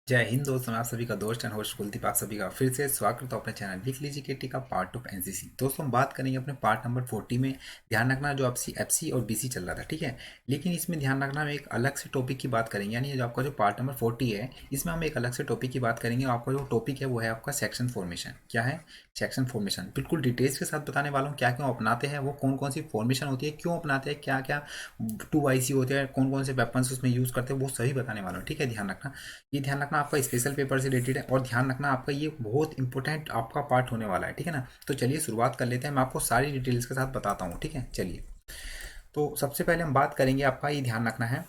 जय हिंद दोस्तों, आप सभी का दोस्त एंड होस्ट कुलदीप। आप सभी का फिर से स्वागत है अपने चैनल वीकली जीकेटी का पार्ट ऑफ एनसीसी। दोस्तों हम बात करेंगे अपने पार्ट नंबर 40 में। ध्यान रखना जो आपसी एफसी और बीसी चल रहा था, ठीक है। लेकिन इसमें ध्यान रखना हम एक अलग से टॉपिक की बात करेंगे, यानी जो आपका जो पार्ट नंबर 40 है इसमें हम एक अलग से टॉपिक की बात करेंगे। आपका जो टॉपिक है वो है आपका सेक्शन फॉर्मेशन। क्या है? Section formation. बिल्कुल डिटेल्स के साथ बताने वाला हूँ क्या क्यों अपनाते हैं, वो कौन कौन सी फॉर्मेशन होती है, क्यों अपनाते हैं, क्या क्या 2 IC होते हैं, कौन कौन से वेपन्स उसमें यूज़ करते हैं, वो सभी बताने वाला हूँ, ठीक है। ध्यान रखना, ये ध्यान रखना आपका स्पेशल पेपर से रिलेटेड है और ध्यान रखना आपका ये बहुत इंपॉर्टेंट आपका पार्ट होने वाला है, ठीक है ना। तो चलिए शुरुआत कर लेते हैं, मैं आपको सारी डिटेल्स के साथ बताता हूँ, ठीक है। चलिए, तो सबसे पहले हम बात करेंगे, आपका ये ध्यान रखना है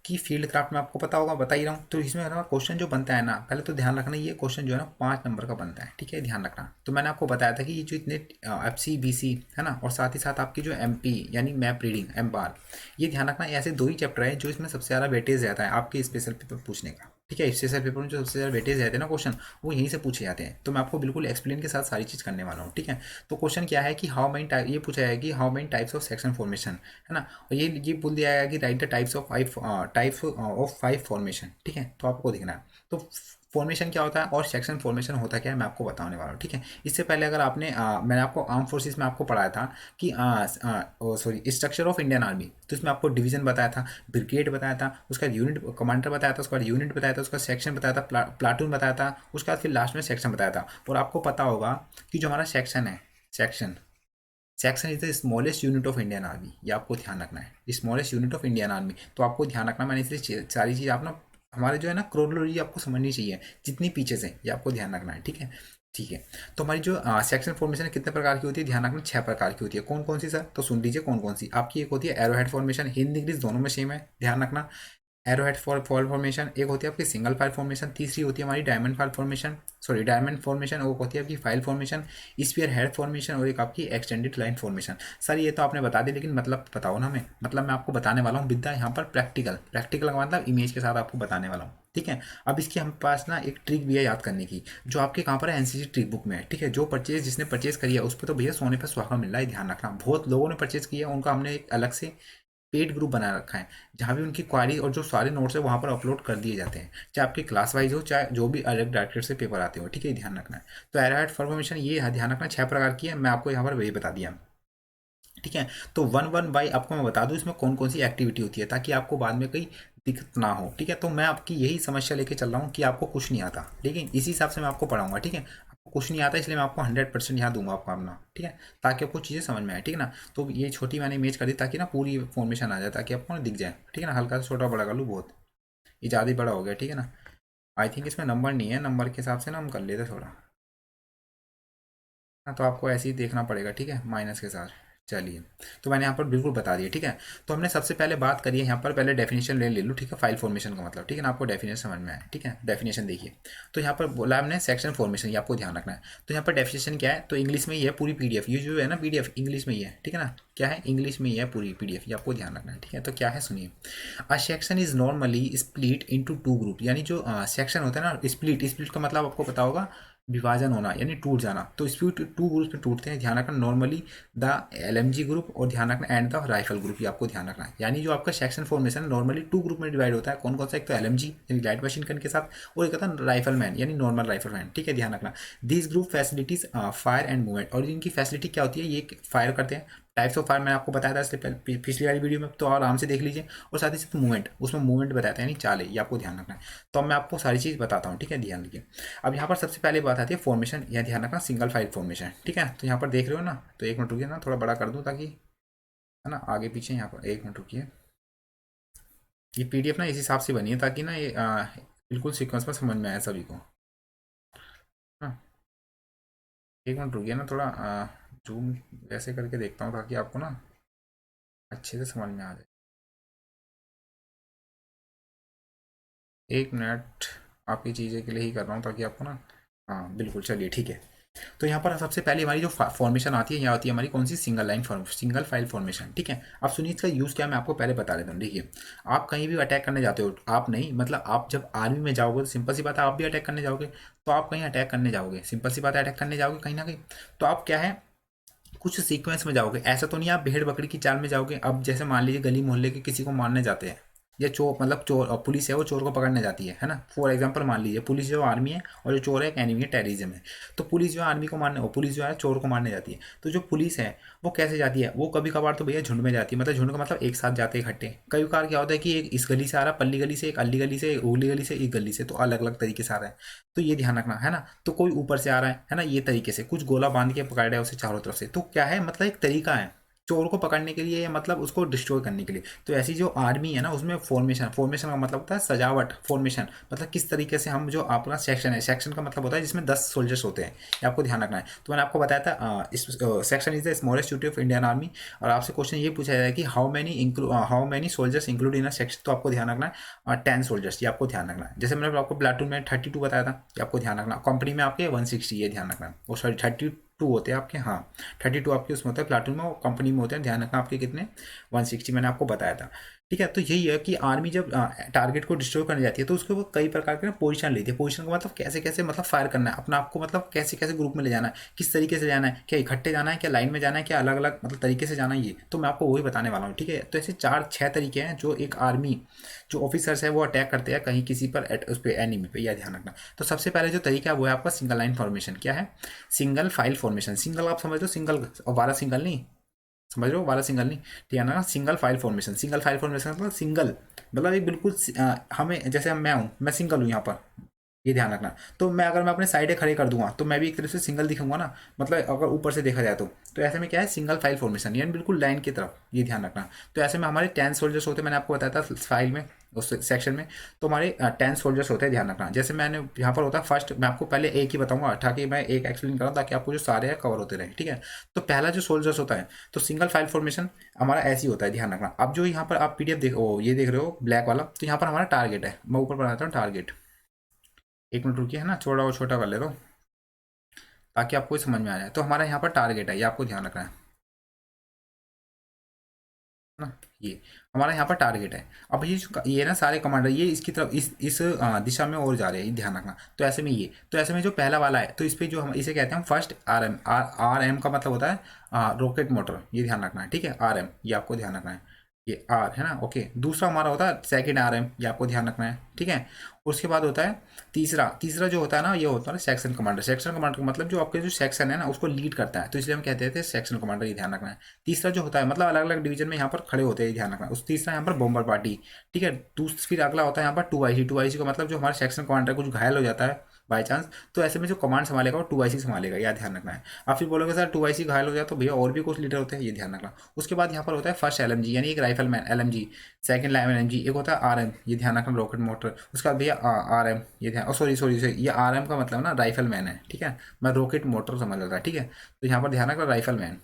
कि फील्ड क्राफ्ट में आपको पता होगा, बता ही रहा हूँ। तो इसमें ना क्वेश्चन जो बनता है ना, पहले तो ध्यान रखना ये क्वेश्चन जो है ना 5 नंबर का बनता है, ठीक है। ध्यान रखना, तो मैंने आपको बताया था कि ये जो इतने FC BC है ना, और साथ ही साथ आपकी जो MP यानी मैप रीडिंग MBAR, ये ध्यान रखना ऐसे 2 ही चैप्टर है जो इसमें सबसे ज़्यादा वेटेज रहता है आपके स्पेशल पेपर पूछने का, ठीक है। स्पेशल पेपर में जो सबसे ज़्यादा वेटेज रहते हैं ना क्वेश्चन, वो यहीं से पूछे जाते हैं। तो मैं आपको बिल्कुल एक्सप्लेन के साथ सारी चीज़ करने वाला हूँ, ठीक है। तो क्वेश्चन क्या है कि हाउ मेनी टाइप, ये पूछा जाएगा कि how many types of section formation, है ना। और ये बोल दिया गया कि right the types of 5 formation, ठीक है। तो आपको देखना है तो फॉर्मेशन क्या होता है और सेक्शन फॉर्मेशन होता क्या है, मैं आपको बताने वाला हूँ, ठीक है। इससे पहले अगर आपने मैंने आपको आर्म फोर्सेस में आपको पढ़ाया था कि sorry structure of Indian army, तो इसमें आपको डिवीजन बताया था, ब्रिगेड बताया था, उसका यूनिट कमांडर बताया था, उसका यूनिट बताया था, उसका सेक्शन बताया था, प्लाटून बताया था, उसके बाद फिर लास्ट में सेक्शन बताया था। और आपको पता होगा कि जो हमारा सेक्शन है, section section is the smallest unit of Indian army, ये आपको ध्यान रखना है, smallest unit of Indian army. तो आपको ध्यान रखना, मैंने इसलिए सारी चीज़ आप ना हमारे जो है ना क्रोनोलॉजी आपको समझनी चाहिए, जितनी पीछे से, ये आपको ध्यान रखना है, ठीक है। ठीक है, तो हमारी जो सेक्शन फॉर्मेशन कितने प्रकार की होती है, ध्यान रखना 6 प्रकार की होती है। कौन कौन सी सर? तो सुन लीजिए कौन कौन सी आपकी। एक होती है एरोहेड फॉर्मेशन, हिंदी इंग्लिश दोनों में सेम है, ध्यान रखना। एरोहेड फॉल फॉर्मेशन एक होती है आपकी सिंगल फाइल फॉर्मेशन, तीसरी होती है हमारी diamond file formation, sorry diamond formation, वो होती है आपकी file formation, spear head formation, और एक आपकी एक्सटेंडेड लाइन फॉर्मेशन। सर ये तो आपने बता दी, लेकिन मतलब बताओ ना, हमें मतलब मैं आपको बताने वाला हूँ विद्या यहाँ पर प्रैक्टिकल, प्रैक्टिकल का मतलब इमेज के साथ आपको बताने वाला हूँ, ठीक है। अब इसकी हम पास ना एक ट्रिक भी है याद करने की, जो आपके कहाँ पर है एनसीसी ट्रिक बुक में है, ठीक है। जो परचेज जिसने परचेज करी है उस पर तो भैया सोने पर सुहागा मिल रहा है, ध्यान रखना। बहुत लोगों ने परचेज किया, उनका हमने एक अलग से पेड ग्रुप बना रखा है, जहाँ भी उनकी क्वारी और जो सारे नोट्स है वहाँ पर अपलोड कर दिए जाते हैं, चाहे आपके क्लास वाइज हो, चाहे जो भी अलग डायरेक्टर से पेपर आते हो, ठीक है। ध्यान रखना है। तो एराइड फॉर्मेशन ये ध्यान रखना 6 प्रकार की है, मैं आपको यहाँ पर वही बता दिया, ठीक है। तो 1 1 बाई आपको मैं बता दूं इसमें कौन कौन सी एक्टिविटी होती है, ताकि आपको बाद में कोई दिक्कत ना हो, ठीक है। तो मैं आपकी यही समस्या लेके चल रहा हूँ कि आपको कुछ नहीं आता, लेकिन इसी हिसाब से मैं आपको पढ़ाऊंगा, ठीक है। आपको कुछ नहीं आता इसलिए मैं आपको 100% यहाँ दूंगा आपको अपना, ठीक है, ताकि आपको चीज़ें समझ में आए, ठीक है ना। तो ये छोटी मैंने इमेज कर दी ताकि ना पूरी फॉर्मेशन आ जाए, ताकि आपको ना दिख जाए, ठीक है ना। हल्का सा छोटा बड़ा कर लूँ, बहुत ये ज़्यादा ही बड़ा हो गया, ठीक है ना। आई थिंक इसमें नंबर नहीं है, नंबर के हिसाब से ना हम कर लेते थोड़ा, हाँ। तो आपको ऐसे ही देखना पड़ेगा, ठीक है, माइनस के साथ। चलिए, तो मैंने यहाँ पर बिल्कुल बता दिया, ठीक है। तो हमने सबसे पहले बात करी है यहाँ पर, पहले डेफिनेशन ले लूँ, ठीक है। फाइल फॉर्मेशन का मतलब, ठीक है ना, आपको डेफिनेशन समझ में आया, ठीक है। डेफिनेशन देखिए, तो यहाँ पर बोला हमने सेक्शन फॉर्मेशन, ये आपको ध्यान रखना है। तो यहाँ पर डेफिनेशन क्या है, तो इंग्लिश में ही है पूरी PDF, ये जो है ना PDF इंग्लिश में ही है, ठीक है ना। क्या है? इंग्लिश में ही है पूरी PDF, ये आपको ध्यान रखना है, ठीक है। तो क्या है सुनिए, a section is normally split into 2 group, यानी जो सेक्शन होता है ना, स्प्लिट, स्प्लिट का मतलब आपको पता होगा विभाजन होना, यानी टूट जाना। तो स्प्लिट 2 ग्रुप में टूटते हैं, ध्यान रखना। नॉर्मली द LMG ग्रुप, और ध्यान रखना एंड द राइफल ग्रुप, ये आपको ध्यान रखना है। यानी जो आपका सेक्शन फॉर्मेशन नॉर्मली 2 ग्रुप में डिवाइड होता है, कौन कौन सा? एक तो LMG यानी लाइट मशीन गन के साथ, और एक होता है राइफल मैन यानी नॉर्मल राइफल मैन, ठीक है। ध्यान रखना, this group facilities fire and movement, और इनकी फैसिलिटी क्या होती है, ये फायर करते हैं। टाइप्स ऑफ फायर मैंने आपको बताया था इसलिए पिछली वाली वीडियो में, तो आराम से देख लीजिए। और साथ ही साथ मूवमेंट, उसमें मूवमेंट बताया था, यानी चाले, ये आपको ध्यान रखना है। तो अब मैं आपको सारी चीज़ बताता हूँ, ठीक है, ध्यान रखिए। अब यहाँ पर सबसे पहले बात आती है फॉर्मेशन, यह ध्यान रखना सिंगल फाइल फॉर्मेशन, ठीक है। तो यहाँ पर देख रहे हो ना, तो एक मिनट रुकिए ना, थोड़ा बड़ा कर दूँ ताकि, है ना, आगे पीछे। यहाँ पर एक मिनट रुकिए, ये PDF ना इस हिसाब से बनी है ताकि ना ये बिल्कुल सीक्वेंस में समझ में आए सभी को, हाँ। एक मिनट रुकिए ना, थोड़ा जूम ऐसे करके देखता हूँ ताकि आपको ना अच्छे से समझ में आ जाए। एक मिनट, आपकी चीज़ें के लिए ही कर रहा हूँ ताकि आपको ना, हाँ बिल्कुल, चलिए ठीक है। तो यहाँ पर सबसे पहले हमारी जो फॉर्मेशन आती है, यहाँ आती है हमारी कौन सी? Single line form, single file formation, ठीक है। अब सुनिए इसका यूज़ क्या है, मैं आपको पहले बता देता हूँ। देखिए, आप कहीं भी अटैक करने जाते हो, आप नहीं मतलब आप जब आर्मी में जाओगे तो सिंपल सी बात है आप भी अटैक करने जाओगे, तो आप कहीं अटैक करने जाओगे, सिंपल सी बात है अटैक करने जाओगे कहीं ना कहीं, तो आप क्या है, कुछ सीक्वेंस में जाओगे। ऐसा तो नहीं आप भेड़ बकरी की चाल में जाओगे। अब जैसे मान लीजिए गली मोहल्ले के किसी को मारने जाते हैं, या चोर मतलब चोर पुलिस है वो चोर को पकड़ने जाती है ना। फॉर एग्जांपल मान लीजिए पुलिस जो आर्मी है और जो चोर है एक एनिमी है, टेररिज्म है। तो पुलिस जो है आर्मी को मारने और पुलिस जो है चोर को मारने जाती है। तो जो पुलिस है वो कैसे जाती है, वो कभी कभार तो भैया झुंड में जाती है, मतलब झुंड का मतलब एक साथ जाते हैं इकट्ठे। कई बार क्या होता है कि एक इस गली से आ रहा, पल्ली गली से, एक अली गली से, एक उगली गली से, एक गली से, तो अलग अलग तरीके से आ रहा है। तो ये ध्यान रखना है ना। तो कोई ऊपर से आ रहा है ना, ये तरीके से कुछ गोला बांध के पकड़ रहा है उसे चारों तरफ से। तो क्या है मतलब एक तरीका है चोर को पकड़ने के लिए या मतलब उसको डिस्ट्रॉय करने के लिए। तो ऐसी जो आर्मी है ना उसमें फॉर्मेशन, फॉर्मेशन का मतलब होता है सजावट। फॉर्मेशन मतलब किस तरीके से हम जो अपना सेक्शन है, सेक्शन का मतलब होता है जिसमें 10 सोल्जर्स होते हैं, ये आपको ध्यान रखना है। तो मैंने आपको बताया था इस section is the smallest unit of Indian army. और आपसे क्वेश्चन ये पूछा जाए कि how many soldiers include in a section, तो आपको ध्यान रखना है 10 सोल्जर्स, ये आपको ध्यान रखना है। जैसे मैंने आपको प्लाटून में 32 बताया था, ये आपको ध्यान रखना। कंपनी में आपके 160, ये ध्यान रखना है। वो सॉरी 32 होते हैं आपके, हाँ 32 आपके उसमें होता है प्लाटून में, और कंपनी में होते हैं, ध्यान रखना आपके कितने 160 मैंने आपको बताया था। ठीक है। तो यही है कि आर्मी जब टारगेट को डिस्ट्रॉय करने जाती है तो उसके वो कई प्रकार के ना पोजीशन लेती है। पोजीशन का मतलब कैसे कैसे मतलब फायर करना है अपना आपको, मतलब कैसे कैसे ग्रुप में ले जाना है, किस तरीके से जाना है, क्या इकट्ठे जाना है, क्या लाइन में जाना है, क्या अलग अलग मतलब तरीके से जाना है, ये तो मैं आपको वही बताने वाला हूँ। ठीक है। तो ऐसे 4-6 तरीके हैं जो एक आर्मी जो ऑफिसर्स है वो अटैक करते हैं कहीं किसी पर उस पर एनिमी पे, यह ध्यान रखना। तो सबसे पहले जो तरीका है वो है आपका सिंगल लाइन फॉर्मेशन। क्या है? Single file formation. सिंगल आप समझ लो सिंगल, और 12 सिंगल नहीं, समझ रहे हो, 12 सिंगल नहीं, ठीक है ना। Single file formation, single file formation मतलब सिंगल, मतलब एक बिल्कुल हमें जैसे मैं हूँ, मैं सिंगल हूँ यहाँ पर, ये ध्यान रखना। तो मैं अपने साइडे खड़े कर दूंगा तो मैं भी एक तरफ से सिंगल दिखूंगा ना, मतलब अगर ऊपर से देखा जाए तो ऐसे में क्या है सिंगल फाइल फॉर्मेशन, यानी बिल्कुल लाइन की तरफ, ये ध्यान रखना। तो ऐसे में हमारे 10 सोल्जर्स होते हैं, मैंने आपको बताया था फाइल में उस सेक्शन में। तो हमारे 10 सोल्जर्स होते हैं, ध्यान रखना। जैसे मैंने यहाँ पर होता है फर्स्ट, मैं आपको पहले एक ही बताऊंगा ताकि मैं एक एक्सप्लेन करूँ ताकि आपको जो सारे हैं कवर होते रहे। ठीक है। तो पहला जो सोल्जर्स होता है तो सिंगल फाइल फॉर्मेशन हमारा ऐसे ही होता है, ध्यान रखना। अब जो यहाँ पर आप पीडीएफ देख ये देख रहे हो ब्लैक वाला, तो यहाँ पर हमारा टारगेट है, मैं ऊपर बनाता हूँ टारगेट। एक मिनट रुकिए, है ना, छोटा और छोटा कर ले दो ताकि आपको समझ में आ जाए। तो हमारा यहाँ पर टारगेट है, ये आपको ध्यान रखना है ना। ये हमारा यहाँ पर टारगेट है। अब ये ना सारे कमांडर ये इसकी तरफ इस दिशा में और जा रहे हैं, ये ध्यान रखना। तो ऐसे में ये, तो ऐसे में जो पहला वाला है तो इस पे जो हम इसे कहते हैं हम first R M, R M का मतलब होता है रॉकेट मोटर, ये ध्यान रखना है। ठीक है। आर एम ये आपको ध्यान रखना है, ये आर है ना। ओके। दूसरा हमारा होता है सेकंड आर एम, ये आपको ध्यान रखना है। ठीक है। उसके बाद होता है तीसरा, तीसरा जो होता है ना ये होता है सेक्शन कमांडर। सेक्शन कमांडर का मतलब जो आपके जो सेक्शन है ना उसको लीड करता है, तो इसलिए हम कहते थे सेक्शन कमांडर, ये ध्यान रखना है। तीसरा जो होता है मतलब अलग अलग डिवीजन में यहाँ पर खड़े होते हैं, ये ध्यान रखना। उस तीसरा यहाँ पर बॉम्बर पार्टी। ठीक है। फिर अगला होता है यहाँ पर 2IC। 2IC का मतलब जो हमारे सेक्शन कमांडर कुछ घायल हो जाता है बाई चांस, तो ऐसे में जो कमांड संभालेगा वो 2IC संभालेगा, यह ध्यान रखना है। आप फिर बोलोगे सर 2IC घायल हो जाए तो भैया और भी कुछ लीडर होते हैं, ये ध्यान रखना। उसके बाद यहाँ पर होता है फर्स्ट LMG यानी एक rifle man LMG, second line LMG, एक होता है RM, ये ध्यान रखना रॉकेट मोटर। उसके बाद भैया RM, ये ध्यान, सॉरी सॉरी सॉरी, ये RM का मतलब ना राइफल मैन है। ठीक है। मैं रॉकेट मोटर समझ रहा था। ठीक है। तो यहाँ पर ध्यान रखना राइफल मैन,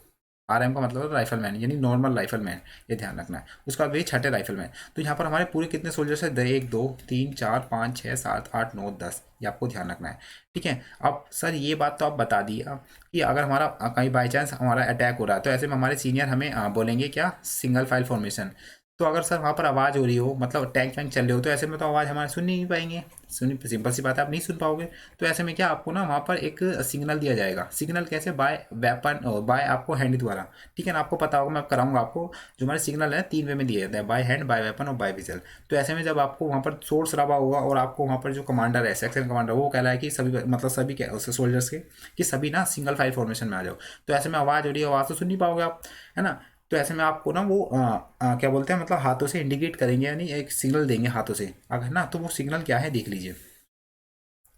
RM का मतलब राइफल मैन यानी नॉर्मल राइफल मैन, ये ध्यान रखना है। उसके बाद भाई छठे राइफल मैन। तो यहाँ पर हमारे पूरे कितने सोल्जर्स है, 1 2 3 4 5 6 7 8 9 10, ये आपको ध्यान रखना है। ठीक है। अब सर ये बात तो आप बता दिया कि अगर हमारा कहीं बाई चांस हमारा अटैक हो रहा है तो ऐसे में हमारे सीनियर हमें बोलेंगे क्या, सिंगल फाइल फॉर्मेशन। तो अगर सर वहाँ पर आवाज़ हो रही हो मतलब टैंक वैंक चल रहे हो तो ऐसे में तो आवाज़ हमारे सुन नहीं पाएंगे, सुन सिंपल सी बात है आप नहीं सुन पाओगे। तो ऐसे में क्या आपको ना वहाँ पर एक सिग्नल दिया जाएगा। सिग्नल कैसे, बाय वेपन, बाय आपको हैंड द्वारा। ठीक है ना। आपको पता होगा, मैं कराऊंगा आपको। जो हमारे सिग्नल है 3 वे में दिए जाते हैं, बाय हैंड, बाय वेपन और बाय विजल। तो ऐसे में जब आपको वहाँ पर सोर्स रवा होगा और आपको वहाँ पर जो कमांडर है सेक्शन कमांडर वो कह रहा है कि सभी मतलब सभी सोल्जर्स के कि सभी ना सिंगल फाइल फॉर्मेशन में आ जाओ। तो ऐसे में आवाज़ हो रही है, आवाज़ तो सुन नहीं पाओगे आप, है ना। तो ऐसे में आपको ना वो क्या बोलते हैं मतलब हाथों से इंडिकेट करेंगे यानी एक सिग्नल देंगे हाथों से, अगर ना तो वो सिग्नल क्या है देख लीजिए।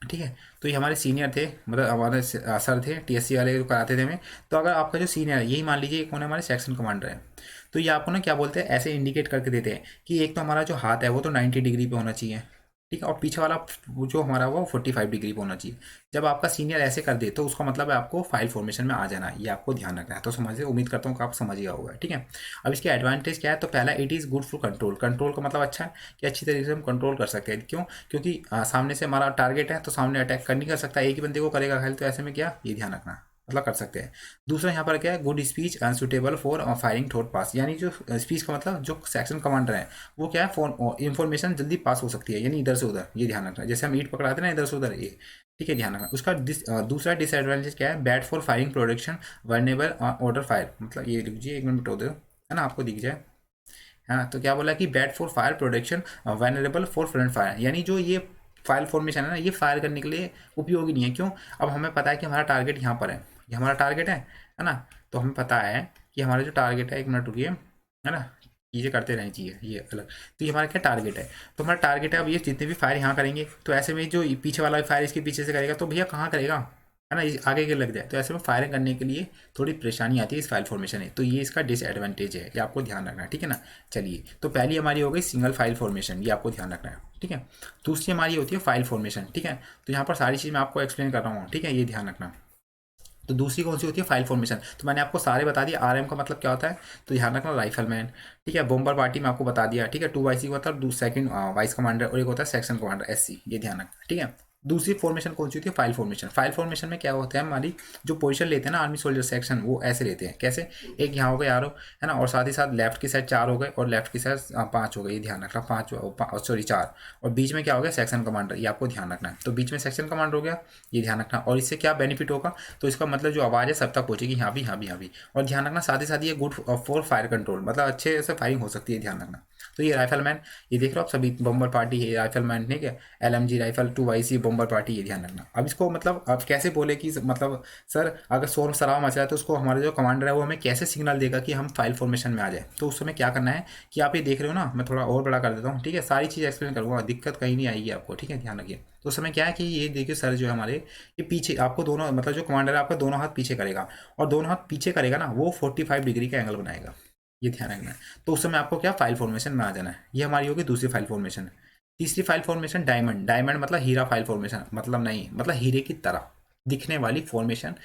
ठीक है। तो ये हमारे सीनियर थे, मतलब हमारे सर थे TSC वाले जो कराते थे हमें। तो अगर आपका जो सीनियर है यही मान लीजिए कौन है, हमारे सेक्शन कमांडर है। तो ये आपको ना क्या बोलते हैं ऐसे इंडिकेट करके देते हैं कि एक तो हमारा जो हाथ है वो तो 90 डिग्री पे होना चाहिए। ठीक है। और पीछे वाला वो जो हमारा वो 45 डिग्री पे होना चाहिए। जब आपका सीनियर ऐसे कर दे तो उसका मतलब है आपको फाइल फॉर्मेशन में आ जाना है, ये आपको ध्यान रखना है। तो समझिए, उम्मीद करता हूँ कि आप समझ गया होगा। ठीक है। अब इसके एडवांटेज क्या है, तो पहला it is good for control. Control का मतलब अच्छा है कि अच्छी तरीके से हम कंट्रोल कर सकते हैं। क्यों? क्योंकि सामने से हमारा टारगेट है तो सामने अटैक कर नहीं कर सकता, एक ही बंदे को करेगा खाली। तो ऐसे में क्या, ये ध्यान रखना मतलब कर सकते हैं। दूसरा यहाँ पर क्या है, good speech suitable for firing throat pass, यानी जो स्पीच का मतलब जो सेक्शन कमांडर है वो क्या है, फोन इंफॉर्मेशन जल्दी पास हो सकती है यानी इधर से उधर, ये ध्यान रखना। जैसे हम ईंट पकड़ाते हैं ना इधर से उधर, ये ठीक है ध्यान रखना। उसका दूसरा डिसएडवांटेज क्या है, bad for firing production vulnerable order fire, मतलब ये लिखिए 1 मिनट हो दो, है ना, आपको दिख जाए, है ना। तो क्या बोला कि bad for fire production, venerable for front fire, यानी जो ये फाइल फॉर्मेशन है ना, ये फायर करने के लिए उपयोगी नहीं है। क्यों? अब हमें पता है कि हमारा टारगेट यहाँ पर है, ये हमारा टारगेट है ना। तो हमें पता है कि हमारा जो टारगेट है, एक मिनट रुकिए, है ना, चीज़ें करते रहनी चाहिए ये अलग। तो ये हमारा क्या टारगेट है, तो हमारा टारगेट है। अब ये जितने भी फायर यहाँ करेंगे, तो ऐसे में जो पीछे वाला फायर इसके पीछे से करेगा, तो भैया कहाँ करेगा, है ना, आगे के लग जाए। तो ऐसे में फायरिंग करने के लिए थोड़ी परेशानी आती है इस फाइल फॉर्मेशन में। तो ये इसका डिसएडवांटेज है, ये आपको ध्यान रखना है, ठीक है ना। चलिए, तो पहली हमारी हो गई सिंगल फाइल फॉर्मेशन, ये आपको ध्यान रखना है, ठीक है। दूसरी हमारी होती है फाइल फॉर्मेशन, ठीक है। तो यहाँ पर सारी चीज़ मैं आपको एक्सप्लेन कर रहा हूँ, ठीक है, ये ध्यान रखना। तो दूसरी कौन सी होती है? File formation. तो मैंने आपको सारे बता दिया। आरएम का मतलब क्या होता है, तो ध्यान रखना, राइफलमैन, ठीक है। बॉम्बर पार्टी में आपको बता दिया, ठीक है। 2 वाईसी होता है, सेकंड वाइस कमांडर, और एक होता है सेक्शन कमांडर, एससी, ये ध्यान रखना, ठीक है। दूसरी फॉर्मेशन कौन सी होती है? File formation. फाइल फॉर्मेशन में क्या होता है, हमारी जो पोजीशन लेते हैं ना आर्मी सोल्जर सेक्शन, वो ऐसे लेते हैं, कैसे, एक यहाँ हो गए यारो, है ना, और साथ ही साथ लेफ्ट की साइड 4 हो गए, और लेफ्ट की साइड 5 हो गए, ये ध्यान रखना, 5 सॉरी 4, और बीच में क्या हो गया, सेक्शन कमांडर, ये आपको ध्यान रखना है। तो बीच में सेक्शन कमांडर हो गया, ये ध्यान रखना। और इससे क्या बेनिफिट होगा, तो इसका मतलब जो आवाज़ है सब तक पहुंचेगी, यहाँ भी, यहाँ भी, यहाँ भी। और ध्यान रखना साथ ही साथ ये गुड फॉर फायर कंट्रोल, मतलब अच्छे से फायरिंग हो सकती है, ध्यान रखना। तो ये राइफलमैन, ये देख रहे हो आप सभी, बम्बर पार्टी है राइफलमैन, ठीक है। एलएमजी राइफल, 2 वाईसी बम्बर पार्टी, ये ध्यान रखना। अब इसको मतलब अब कैसे बोले कि मतलब सर अगर शोर शराबा मच रहा है, तो उसको हमारा जो कमांडर है वो हमें कैसे सिग्नल देगा कि हम फाइल फॉर्मेशन में आ जाए। तो उस समय क्या करना है कि आप ये देख रहे हो ना, मैं थोड़ा और बड़ा कर देता हूँ, ठीक है। सारी चीज़ एक्सप्लेन करूँगा, दिक्कत कहीं नहीं आएगी आपको, ठीक है, ध्यान रखिए। तो उस समय क्या है कि ये देखिए सर जो है हमारे, ये पीछे आपको दोनों, मतलब जो कमांडर है आपका दोनों हाथ पीछे करेगा, और दोनों हाथ पीछे करेगा ना, वो 45 डिग्री का एंगल बनाएगा, ये ध्यान रखना है। तो उस समय आपको क्या, फाइल फॉर्मेशन में आ जाना है। ये हमारी होगी दूसरी फाइल फॉर्मेशन। तीसरी फाइल फॉर्मेशन डायमंड। डायमंड मतलब हीरा फाइल फॉर्मेशन, मतलब नहीं, मतलब हीरे की तरह दिखने वाली फॉर्मेशन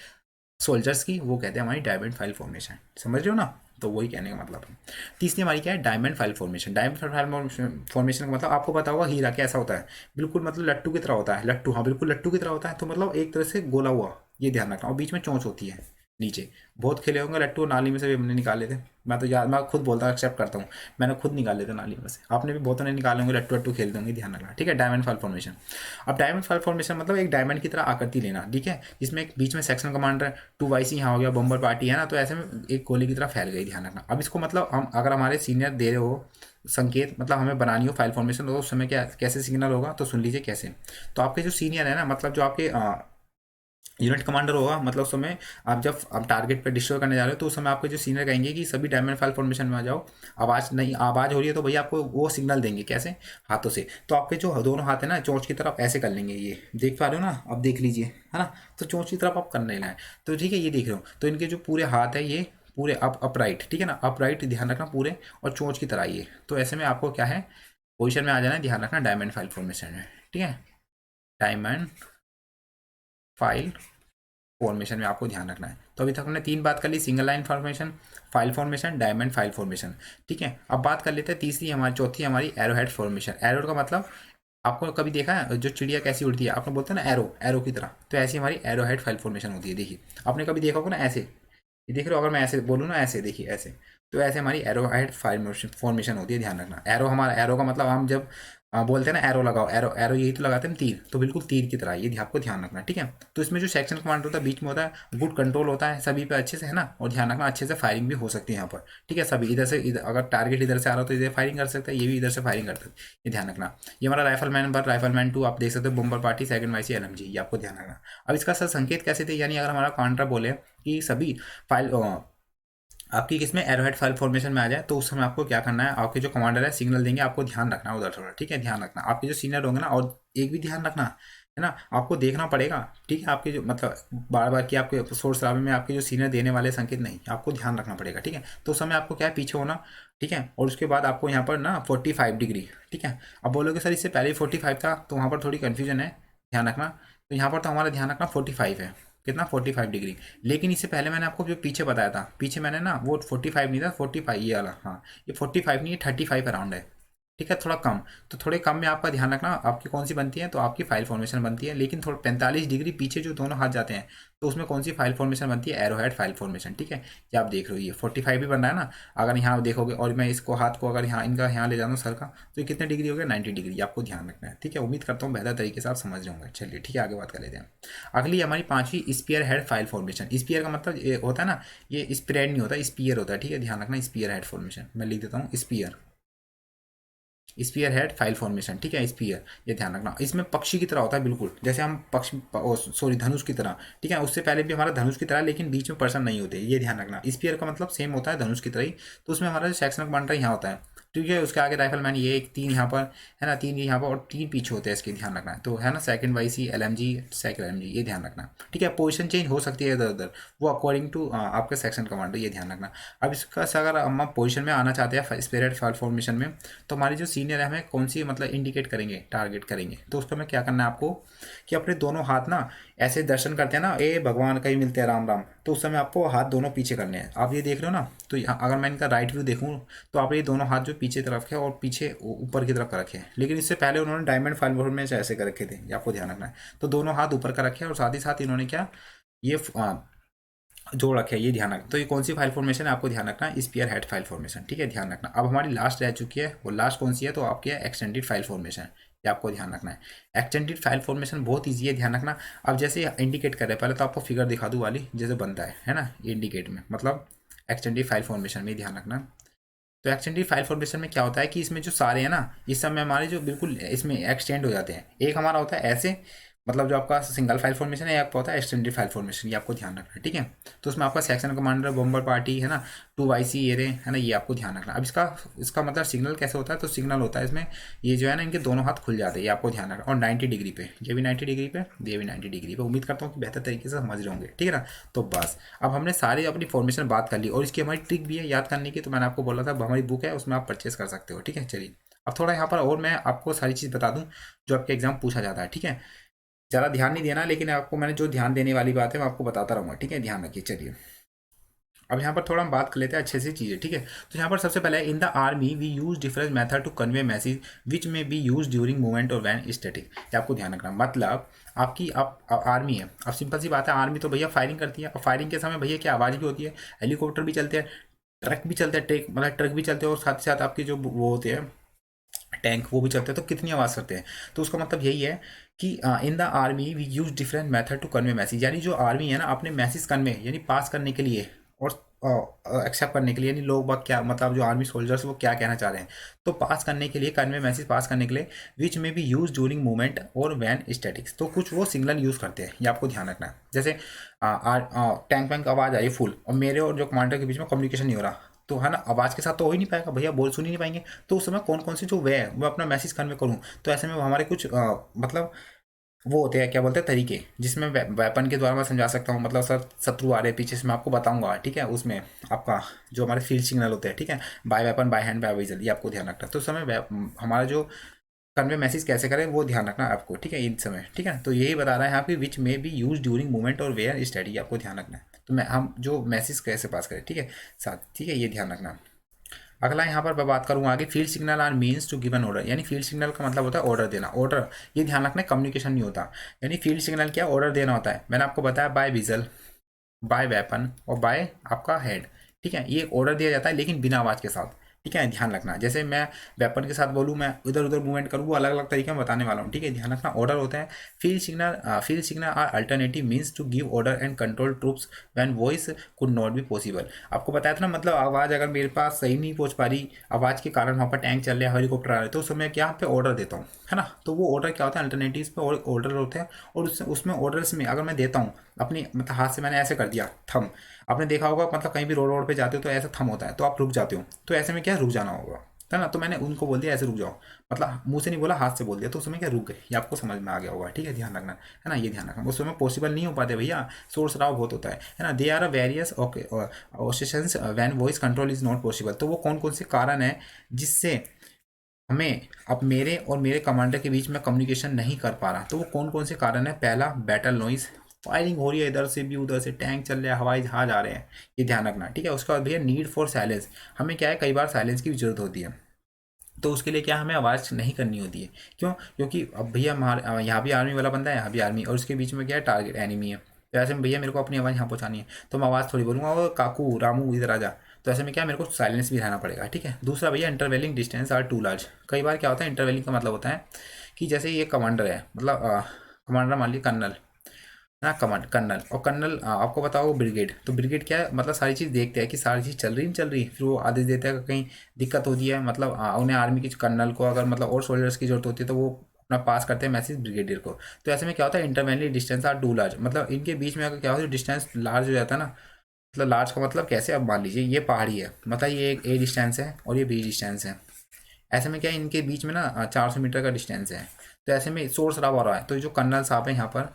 सोल्जर्स की, वो कहते हैं हमारी डायमंड फाइल फॉर्मेशन, समझ रहे हो ना। तो वही कहने का मतलब है। तीसरी हमारी क्या है, diamond file formation. Diamond file formation का मतलब आपको पता होगा हीरा कैसा होता है, बिल्कुल मतलब लट्टू की तरह होता है, लट्टू, हाँ बिल्कुल लट्टू की तरह होता है। तो मतलब एक तरह से गोला हुआ, ये ध्यान रखना, और बीच में चोंच होती है नीचे। बहुत खेले होंगे लट्टू, नाली में से भी हमने निकाले थे। मैं तो यार, मैं खुद बोलता एक्सेप्ट करता हूँ, मैंने खुद निकाले थे नाली में से। आपने भी बहुतों ने निकाले होंगे, लट्टू वट्टू खेलते होंगे, ध्यान रखना, ठीक है। Diamond file formation. अब डायमंड फाइल फॉर्मेशन मतलब एक डायमंड की तरह आकृति लेना, ठीक है, जिसमें एक बीच में सेक्शन कमांडर, 2 वाईसी यहाँ हो गया, बम्बर पार्टी, है ना। तो ऐसे में एक गोली की तरह फैल गई, ध्यान रखना। अब इसको मतलब हम अगर हमारे सीनियर दे रहे हो संकेत, मतलब हमें बनानी हो फाइल फॉर्मेशन, तो उस समय क्या कैसे सिग्नल होगा, तो सुन लीजिए कैसे। तो आपके जो सीनियर है ना, मतलब जो आपके यूनिट कमांडर होगा, मतलब उस समय आप जब आप टारगेट पे डिस्ट्रॉय करने जा रहे हो, तो उस समय आपके जो सीनियर कहेंगे कि सभी डायमंड फाइल फॉर्मेशन में आ जाओ। आवाज़ नहीं, आवाज़ हो रही है तो भैया आपको वो सिग्नल देंगे, कैसे, हाथों से। तो आपके जो दोनों हाथ है ना, चोंच की तरफ ऐसे कर लेंगे, ये देख पा रहे हो ना, अब देख लीजिए, है ना। तो चोंच की तरफ आप करने लाए, तो ठीक है, ये देख रहे हो। तो इनके जो पूरे हाथ है ये पूरे अपराइट, ठीक है ना, अपराइट, ध्यान रखना पूरे, और चोंच की तरह ये। तो ऐसे में आपको क्या है, पोजिशन में आ जाना है, ध्यान रखना, डायमंड फाइल फॉर्मेशन में, ठीक है। डायमंड फाइल फॉर्मेशन में आपको ध्यान रखना है। तो अभी तक हमने 3 बात कर ली, single line formation, file formation, diamond file formation, ठीक है। अब बात कर लेते हैं तीसरी हमारी, चौथी हमारी एरोहेड फॉर्मेशन। एरो का मतलब आपको कभी देखा है जो चिड़िया कैसी उड़ती है, आपने बोलते हैं ना एरो, एरो की तरह, तो ऐसी हमारी एरोहेड फाइल फॉर्मेशन होती है। देखिए आपने कभी देखा होगा ना ऐसे, ये देख रहे हो, अगर मैं ऐसे बोलूँ ना, ऐसे देखिए ऐसे, तो ऐसे हमारी एरो हेड फॉर्मेशन होती है, ध्यान रखना। एरो, हमारा एरो का मतलब हम जब बोलते हैं ना एरो लगाओ, एरो, एरो यही तो लगाते हैं तीर, तो बिल्कुल तीर की तरह, ये आपको ध्यान रखना, ठीक है। तो इसमें जो सेक्शन कमांडर होता है बीच में होता है, गुड कंट्रोल होता है सभी पे अच्छे से, है ना। और ध्यान रखना अच्छे से फायरिंग भी हो सकती है यहाँ पर, ठीक है। सभी इधर से इधर, अगर टारगेट इधर से आ रहा हो तो इधर फायरिंग कर सकता है, ये भी इधर से फायरिंग करता है, ये ध्यान रखना। ये हमारा राइफलमैन पर, राइफलमैन 2 आप देख सकते हो, बम्बर पार्टी, सेकंड वाईसी, एलएमजी, ये आपको ध्यान रखना। अब इसका सर संकेत कैसे थे, यानी अगर हमारा कमांडर बोले कि सभी फाइल आपकी किसमें एरोहेड फाइल फॉर्मेशन में आ जाए, तो उस समय आपको क्या करना है, आपके जो कमांडर है सिग्नल देंगे, आपको ध्यान रखना है उधर थोड़ा, ठीक है, ध्यान रखना। आपके जो सीनियर होंगे ना, और एक भी ध्यान रखना, है ना, आपको देखना पड़ेगा, ठीक है। आपके जो मतलब बार बार कि आपके सोर्स शराबे में आपके जो सीनियर देने वाले संकेत नहीं, आपको ध्यान रखना पड़ेगा, ठीक है। तो उस समय आपको क्या है, पीछे होना, ठीक है। और उसके बाद आपको यहाँ पर ना 45 डिग्री, ठीक है। अब बोलोगे सर इससे पहले 45 था, तो वहाँ पर थोड़ी कन्फ्यूजन है, ध्यान रखना। तो यहाँ पर तो हमारा ध्यान रखना 45 है, कितना, 45 डिग्री। लेकिन इससे पहले मैंने आपको जो पीछे बताया था, पीछे मैंने ना वो 45 नहीं था, 45 ये वाला, हाँ ये 45 नहीं है, 35 अराउंड है, ठीक है, थोड़ा कम। तो थोड़े कम में आपका ध्यान रखना, आपकी कौन सी बनती है, तो आपकी फाइल फॉर्मेशन बनती है। लेकिन थोड़ा 45 डिग्री पीछे जो दोनों हाथ जाते हैं, तो उसमें कौन सी फाइल फॉर्मेशन बनती है, एरोहेड फाइल फॉर्मेशन, ठीक है। ये आप देख रहे हो, ये 45 भी बन रहा है ना। अगर यहाँ देखोगे और मैं इसको हाथ को अगर यहाँ इनका यहाँ ले जाता हूँ सर का, तो ये कितने डिग्री हो गया, 90 डिग्री, आपको ध्यान रखना है, ठीक है। उम्मीद करता हूँ बेहतर तरीके से आप समझ रहे होंगे। चलिए ठीक है, आगे बात कर लेते हैं। अगली हमारी पांचवी spear head file formation. Spear का मतलब ये होता है ना, ये स्प्रेड नहीं होता, स्पीयर होता है, ठीक है, ध्यान रखना। स्पीयर हेड फॉर्मेशन मैं लिख देता हूँ, spear, spear head file formation, ठीक है। स्पीयर, ये ध्यान रखना, इसमें पक्षी की तरह होता है बिल्कुल, जैसे हम पक्षी, सॉरी धनुष की तरह, ठीक है। उससे पहले भी हमारा धनुष की तरह, लेकिन बीच में पर्सन नहीं होते, ये ध्यान रखना। स्पीयर का मतलब सेम होता है धनुष की तरह ही, तो उसमें हमारा जो सेक्शनल कमांडर यहाँ होता है, ठीक है। उसके आगे राइफलमैन, ये एक 3 यहाँ पर है ना, 3 यहाँ पर और 3 पीछे होते हैं, इसके ध्यान रखना है। तो है ना, second YC, LMG, second LMG, ये ध्यान रखना, ठीक है। पोजीशन चेंज हो सकती है इधर उधर, वो अकॉर्डिंग टू आपके सेक्शन कमांडर, ये ध्यान रखना। अब इसका से अगर हम पोजीशन में आना चाहते हैं स्पिरिट फाइल फॉर्मेशन में, तो हमारी जो सीनियर है हमें कौन सी मतलब इंडिकेट करेंगे, टारगेट करेंगे। तो उसको हमें क्या करना है आपको, कि अपने दोनों हाथ ना ऐसे दर्शन करते हैं ना, ए भगवान कहीं मिलते हैं राम राम, तो उस समय आपको हाथ दोनों पीछे करने हैं। आप ये देख रहे हो ना, तो अगर मैं इनका राइट व्यू देखूँ, तो आप ये दोनों हाथ जो पीछे तरफ है और पीछे ऊपर की तरफ कर रखे हैं, लेकिन इससे पहले उन्होंने डायमंड फाइल में ऐसे कर रखे थे, ये आपको ध्यान रखना है। तो दोनों हाथ ऊपर कर रखे हैं, और साथ ही साथ इन्होंने क्या, ये जोड़ रखे हैं, ये ध्यान रखना। तो ये कौन सी फाइल फॉर्मेशन है, आपको ध्यान रखना, स्पीयर हेड फाइल फॉर्मेशन, ठीक है, ध्यान रखना। अब हमारी लास्ट रह चुकी है, वो लास्ट कौन सी है, तो आपकी है एक्सटेंडेड फाइल फॉर्मेशन, ये आपको ध्यान रखना है। एक्सटेंडेड फाइल फॉर्मेशन बहुत ईजी है, ध्यान रखना। अब जैसे इंडिकेट कर रहे हैं, पहले तो आपको फिगर दिखा दूँ वाली जैसे बनता है ना, इंडिकेट में मतलब एक्सटेंडेड फाइल फॉर्मेशन में, ध्यान रखना। तो एक्सटेंडेड फाइल फॉर्मेशन में क्या होता है कि इसमें जो सारे हैं ना, इस समय हमारे जो बिल्कुल इसमें एक्सटेंड हो जाते हैं। एक हमारा होता है ऐसे, मतलब जो आपका सिंगल फाइल फॉर्मेशन है, आपका होता है एक्सटेंडेड फाइल फॉर्मेशन, ये आपको ध्यान रखना है, ठीक है। तो उसमें आपका सेक्शन कमांडर, बॉम्बर पार्टी है ना, 2 वाईसी एरे है ना, ये आपको ध्यान रखना। अब इसका मतलब सिग्नल कैसे होता है, तो सिग्नल होता है इसमें, ये जो है ना, इनके दोनों हाथ खुल जाते हैं, ये आपको ध्यान रखना। और 90 डिग्री पे, ये भी 90 डिग्री पे, ये भी 90 डिग्री पे। उम्मीद करता हूँ कि बेहतर तरीके से समझ रहे होंगे, ठीक है ना। तो बस अब हमने सारी अपनी फॉर्मेशन बात कर ली, और इसकी हमारी ट्रिक भी है याद करने की। तो मैंने आपको बोला था हमारी बुक है, उसमें आप परचेस कर सकते हो, ठीक है। चलिए अब थोड़ा यहाँ पर और मैं आपको सारी चीज़ बता दूँ जो आपके एग्जाम पूछा जाता है, ठीक है। ज़्यादा ध्यान नहीं देना, लेकिन आपको मैंने जो ध्यान देने वाली बात है मैं आपको बताता रहूँगा, ठीक है, ध्यान रखिए। चलिए अब यहाँ पर थोड़ा हम बात कर लेते हैं अच्छे से चीज़ें, ठीक है। तो यहाँ पर सबसे पहले, in the army we use different method to convey message which may be used during movement और वैन स्टैटिक, ये आपको ध्यान रखना। मतलब आपकी आप आर्मी है, अब सिंपल सी बात है, आर्मी तो भैया फायरिंग करती है, और फायरिंग के समय भैया क्या आवाज़ भी होती है, हेलीकॉप्टर भी चलते हैं, ट्रक भी चलते हैं, ट्रक भी चलते हैं, और साथ ही साथ आपके जो वो होते हैं टैंक, वो भी चलते हैं, तो कितनी आवाज़ करते हैं। तो उसका मतलब यही है कि in the army we use different method to convey message, यानी जो आर्मी है ना, अपने मैसेज कन्वे यानी पास करने के लिए और एक्सेप्ट करने के लिए, यानी लोग बाग क्या मतलब जो आर्मी सोल्जर्स वो क्या कहना चाह रहे हैं, तो पास करने के लिए, कन्वे मैसेज पास करने के लिए, विच में भी यूज ड्यूरिंग मूवमेंट और वैन स्टैटिक्स, तो कुछ वो सिग्नल यूज़ करते हैं, ये आपको ध्यान रखना है। जैसे टैंक वैंक आवाज़ आ रही फुल, और मेरे और जो कमांडर के बीच में कम्युनिकेशन नहीं हो रहा, तो है ना, आवाज़ के साथ तो हो ही नहीं पाएगा भैया, बोल सुन ही नहीं पाएंगे। तो उस समय कौन कौन सी जो वे है मैं अपना मैसेज कन्वे करूँ, तो ऐसे में हमारे कुछ मतलब वो होते हैं, क्या बोलते हैं, तरीके, जिसमें वेपन के द्वारा मैं समझा सकता हूँ। मतलब सर शत्रु आ रहे हैं पीछे से, मैं आपको बताऊंगा, ठीक है। उसमें आपका जो हमारे फील्ड सिग्नल होते हैं, ठीक है, by weapon, by hand, by whistle, ये आपको ध्यान रखना है। तो उस समय हमारा जो कन्वे मैसेज कैसे करें वो ध्यान रखना है आपको, ठीक है, इन समय, ठीक है। तो यही बता रहा है यहाँ पे, विच may be used during movement और वेयर स्टडी, आपको ध्यान रखना है। तो मैं हम जो मैसेज कैसे पास करें, ठीक है, साथ, ठीक है, ये ध्यान रखना। अगला यहाँ पर मैं बात करूँगा आगे, field signal are means to given order, यानी फील्ड सिग्नल का मतलब होता है ऑर्डर देना। ऑर्डर, ये ध्यान रखना, कम्युनिकेशन नहीं होता, यानी फील्ड सिग्नल क्या, ऑर्डर देना होता है। मैंने आपको बताया बाय विजल, बाय वेपन और बाय आपका हेड, ठीक है, ये ऑर्डर दिया जाता है, लेकिन बिना आवाज़ के साथ, ठीक है, ध्यान रखना। जैसे मैं वेपन के साथ बोलूँ, मैं इधर उधर मूवमेंट करूँ, वो अलग अलग तरीके में बताने वाला हूँ, ठीक है, ध्यान रखना। ऑर्डर होता है। Field signal are alternative means to give order and control troops when voice could not be possible, आपको बताया था ना, मतलब आवाज़ अगर मेरे पास सही नहीं पहुँच पा रही, आवाज़ के कारण वहाँ पर टैंक चल रहे हैं, हेलीकॉप्टर आ रहे हैं, तो उस समय क्या पे ऑर्डर देता हूँ, है ना। तो वो ऑर्डर क्या होता है, अल्टरनेटिव पे ऑर्डर होते हैं, और उसमें ऑर्डर्स में अगर मैं देता हूँ अपनी, मतलब हाथ से मैंने ऐसे कर दिया थम, आपने देखा होगा, मतलब कहीं भी रोड पे जाते हो तो ऐसा थम होता है, तो आप रुक जाते हो, तो ऐसे में क्या रुक जाना होगा, है ना। तो मैंने उनको बोल दिया ऐसे रुक जाओ, मतलब मुंह से नहीं बोला, हाथ से बोल दिया, तो उस समय क्या रुक गए, ये आपको समझ में आ गया होगा, ठीक है, ध्यान रखना, है ना, ये ध्यान रखना। उस समय पॉसिबल नहीं हो पाते भैया, शोर शराब बहुत होता है ना। There are a various occasions when voice control is not possible, तो वो कौन कौन से कारण है जिससे हमें अब मेरे और मेरे कमांडर के बीच में कम्युनिकेशन नहीं कर पा रहा, तो वो कौन कौन से कारण है। पहला, बैटल नॉइज, फायरिंग हो रही है इधर से भी, उधर से टैंक चल रहे हैं, हवाई जहाज आ रहे हैं, ये ध्यान रखना, ठीक है। उसके बाद भैया नीड फॉर साइलेंस, हमें क्या है, कई बार साइलेंस की भी जरूरत होती है, तो उसके लिए क्या हमें आवाज़ नहीं करनी होती है। क्यों, क्योंकि अब भैया हमारे यहाँ भी आर्मी वाला बंदा है, यहाँ भी आर्मी, और उसके बीच में क्या है, टारगेट एनिमी है। तो ऐसे में भैया मेरे को अपनी आवाज़ यहाँ पहुँचानी है, तो मैं आवाज़ थोड़ी बोलूँगा, वो काकू रामू इधर आ जा, तो ऐसे में क्या मेरे को साइलेंस भी रहना पड़ेगा, ठीक है। दूसरा भैया, इंटरवेलिंग डिस्टेंस आर टू लार्ज, कई बार क्या होता है, इंटरवेलिंग का मतलब होता है कि जैसे ये कमांडर है, मतलब कमांडर मान लीजिए कर्नल, ना कमांड कर्नल, और कर्नल आपको बताओ ब्रिगेड, तो ब्रिगेड क्या है, मतलब सारी चीज़ देखते हैं कि सारी चीज़ चल रही नहीं चल रही, फिर वो आदेश देते हैं कि कहीं दिक्कत होती है, मतलब उन्हें आर्मी की कर्नल को अगर मतलब और सोल्जर्स की जरूरत होती है तो वो अपना पास करते हैं मैसेज ब्रिगेडियर को। तो ऐसे में क्या होता है, इंटरवैली डिस्टेंस आर टू लार्ज, मतलब इनके बीच में अगर क्या होता है डिस्टेंस लार्ज हो जाता है ना, मतलब लार्ज का मतलब कैसे, अब मान लीजिए ये पहाड़ी है, मतलब ये एक ए डिस्टेंस है और ये बी डिस्टेंस है, ऐसे में क्या है इनके बीच में ना 400 मीटर का डिस्टेंस है, तो ऐसे में शोर शराबा हो रहा है, तो जो कर्नल साहब है यहाँ पर